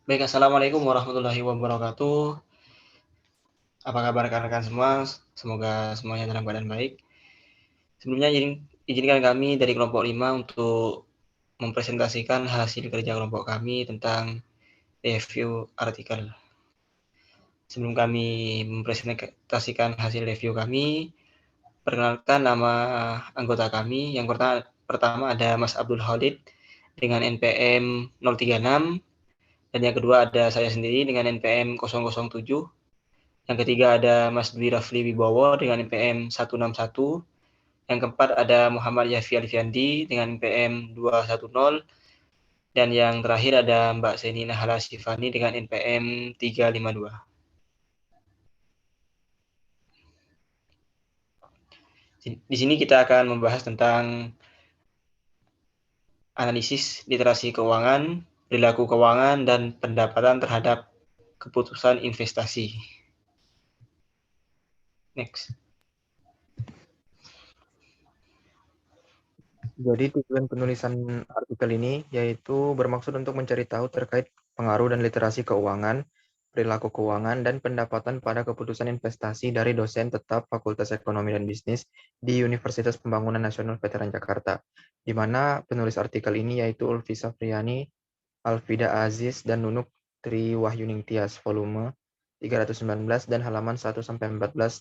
Baik, assalamualaikum warahmatullahi wabarakatuh. Apa kabar rekan-rekan semua? Semoga semuanya dalam keadaan baik. Sebelumnya izinkan kami dari kelompok 5 untuk mempresentasikan hasil kerja kelompok kami tentang review artikel. Sebelum kami mempresentasikan hasil review kami, perkenalkan nama anggota kami. Yang pertama ada Mas Abdul Khalid dengan NPM 036, dan yang kedua ada saya sendiri dengan NPM 007. Yang ketiga ada Mas Dwi Rafli Wibowo dengan NPM 161. Yang keempat ada Muhammad Yafi Alfiandi dengan NPM 210. Dan yang terakhir ada Mbak Seni Nahala Sifani dengan NPM 352. Di sini kita akan membahas tentang analisis literasi keuangan, perilaku keuangan, dan pendapatan terhadap keputusan investasi. Next. Jadi tujuan penulisan artikel ini yaitu bermaksud untuk mencari tahu terkait pengaruh dan literasi keuangan, perilaku keuangan, dan pendapatan pada keputusan investasi dari dosen tetap Fakultas Ekonomi dan Bisnis di Universitas Pembangunan Nasional Veteran Jakarta, di mana penulis artikel ini yaitu Ulfi Safriani, Alfida Aziz, dan Nunuk Triwahyuning Tias, volume 319 dan halaman 1-14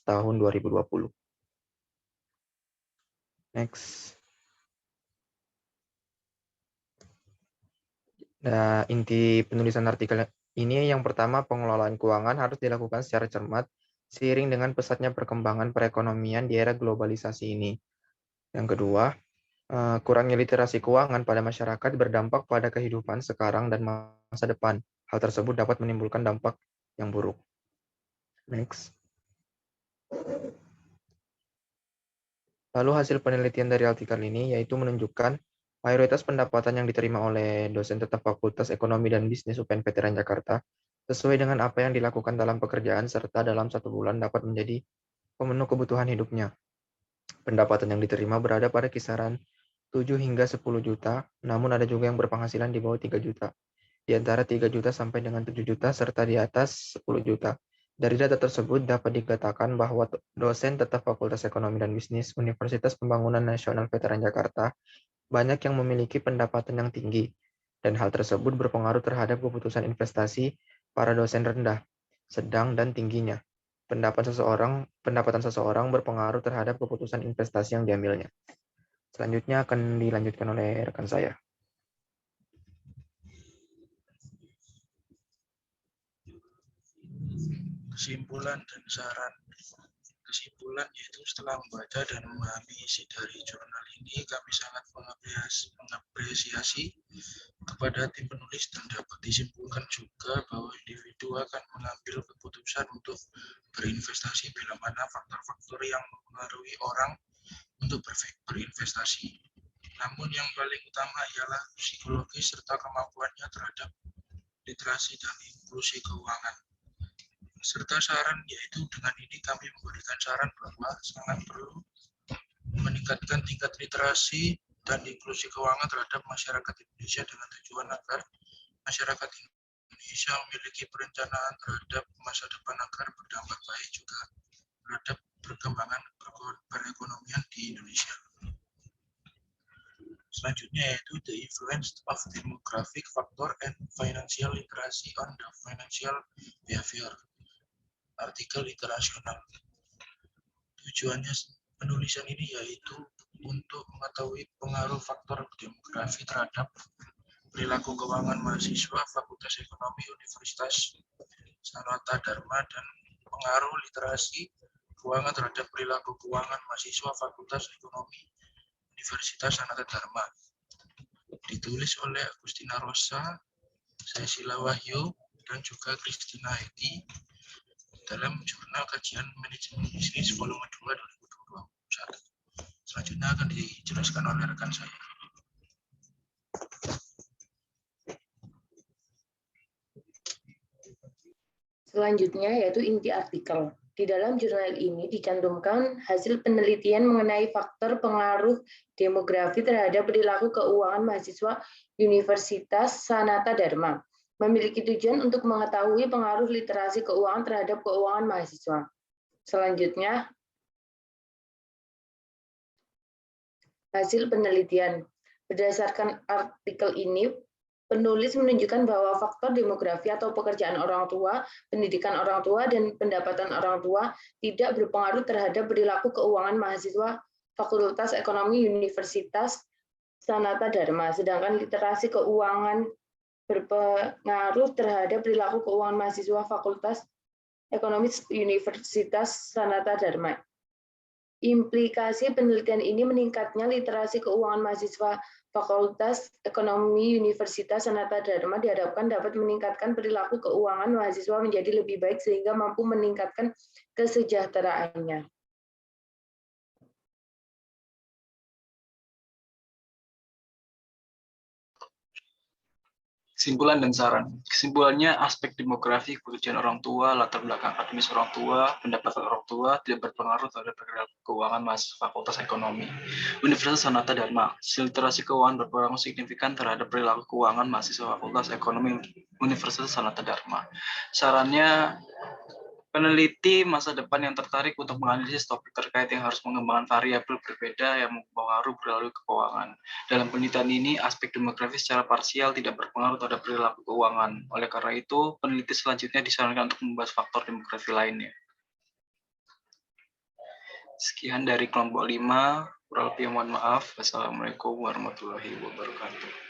tahun 2020. Next. Nah, inti penulisan artikel ini yang pertama, pengelolaan keuangan harus dilakukan secara cermat seiring dengan pesatnya perkembangan perekonomian di era globalisasi ini. Yang kedua, kurangnya literasi keuangan pada masyarakat berdampak pada kehidupan sekarang dan masa depan. Hal tersebut dapat menimbulkan dampak yang buruk. Next. Lalu hasil penelitian dari artikel ini yaitu menunjukkan mayoritas pendapatan yang diterima oleh dosen tetap Fakultas Ekonomi dan Bisnis UPN Veteran Jakarta sesuai dengan apa yang dilakukan dalam pekerjaan serta dalam 1 bulan dapat menjadi pemenuh kebutuhan hidupnya. Pendapatan yang diterima berada pada kisaran 7 hingga 10 juta, namun ada juga yang berpenghasilan di bawah 3 juta. Di antara 3 juta sampai dengan 7 juta serta di atas 10 juta. Dari data tersebut dapat dikatakan bahwa dosen tetap Fakultas Ekonomi dan Bisnis Universitas Pembangunan Nasional Veteran Jakarta banyak yang memiliki pendapatan yang tinggi, dan hal tersebut berpengaruh terhadap keputusan investasi para dosen rendah, sedang, dan tingginya. Pendapatan seseorang berpengaruh terhadap keputusan investasi yang diambilnya. Selanjutnya akan dilanjutkan oleh rekan saya. Kesimpulan dan saran. Kesimpulan yaitu setelah membaca dan memahami isi dari jurnal ini, kami sangat mengapresiasi kepada tim penulis dan dapat disimpulkan juga bahwa individu akan mengambil keputusan untuk berinvestasi bila mana faktor-faktor yang mempengaruhi orang untuk berinvestasi. Namun yang paling utama ialah psikologis serta kemampuannya terhadap literasi dan inklusi keuangan. Serta saran, yaitu dengan ini kami memberikan saran bahwa sangat perlu meningkatkan tingkat literasi dan inklusi keuangan terhadap masyarakat Indonesia dengan tujuan agar masyarakat Indonesia memiliki perencanaan terhadap masa depan agar berdampak baik juga terhadap perkembangan perekonomian di Indonesia. Selanjutnya yaitu the influence of demographic factor and financial literacy on the financial behavior. Artikel internasional. Tujuannya penulisan ini yaitu untuk mengetahui pengaruh faktor demografi terhadap perilaku keuangan mahasiswa Fakultas Ekonomi Universitas Sanata Dharma dan pengaruh literasi keuangan terhadap perilaku keuangan mahasiswa Fakultas Ekonomi Universitas Sanata Dharma. Ditulis oleh Agustina Rosa, Cecilia Wahyu, dan juga Christina Hedi dalam Jurnal Kajian Manajemen Bisnis volume 2 2021. Selanjutnya akan dijelaskan oleh rekan saya. Selanjutnya yaitu inti artikel. Di dalam jurnal ini dicantumkan hasil penelitian mengenai faktor pengaruh demografi terhadap perilaku keuangan mahasiswa Universitas Sanata Dharma. memiliki tujuan untuk mengetahui pengaruh literasi keuangan terhadap keuangan mahasiswa. Selanjutnya, hasil penelitian. Berdasarkan artikel ini, penulis menunjukkan bahwa faktor demografi atau pekerjaan orang tua, pendidikan orang tua, dan pendapatan orang tua tidak berpengaruh terhadap perilaku keuangan mahasiswa Fakultas Ekonomi Universitas Sanata Dharma, sedangkan literasi keuangan berpengaruh terhadap perilaku keuangan mahasiswa Fakultas Ekonomi Universitas Sanata Dharma. Implikasi penelitian ini meningkatnya literasi keuangan mahasiswa Fakultas Ekonomi Universitas Sanata Dharma diharapkan dapat meningkatkan perilaku keuangan mahasiswa menjadi lebih baik sehingga mampu meningkatkan kesejahteraannya. Kesimpulan dan saran. Kesimpulannya, aspek demografi, pekerjaan orang tua, latar belakang akademis orang tua, pendapatan orang tua tidak berpengaruh terhadap perilaku keuangan mahasiswa Fakultas Ekonomi Universitas Sanata Dharma. Literasi keuangan berpengaruh signifikan terhadap perilaku keuangan mahasiswa Fakultas Ekonomi Universitas Sanata Dharma. Sarannya, peneliti masa depan yang tertarik untuk menganalisis topik terkait yang harus mengembangkan variabel berbeda yang mempengaruhi perilaku keuangan. Dalam penelitian ini, aspek demografi secara parsial tidak berpengaruh terhadap perilaku keuangan. Oleh karena itu, peneliti selanjutnya disarankan untuk membahas faktor demografi lainnya. Sekian dari kelompok 5. Kurang lebih mohon maaf. Wassalamualaikum warahmatullahi wabarakatuh.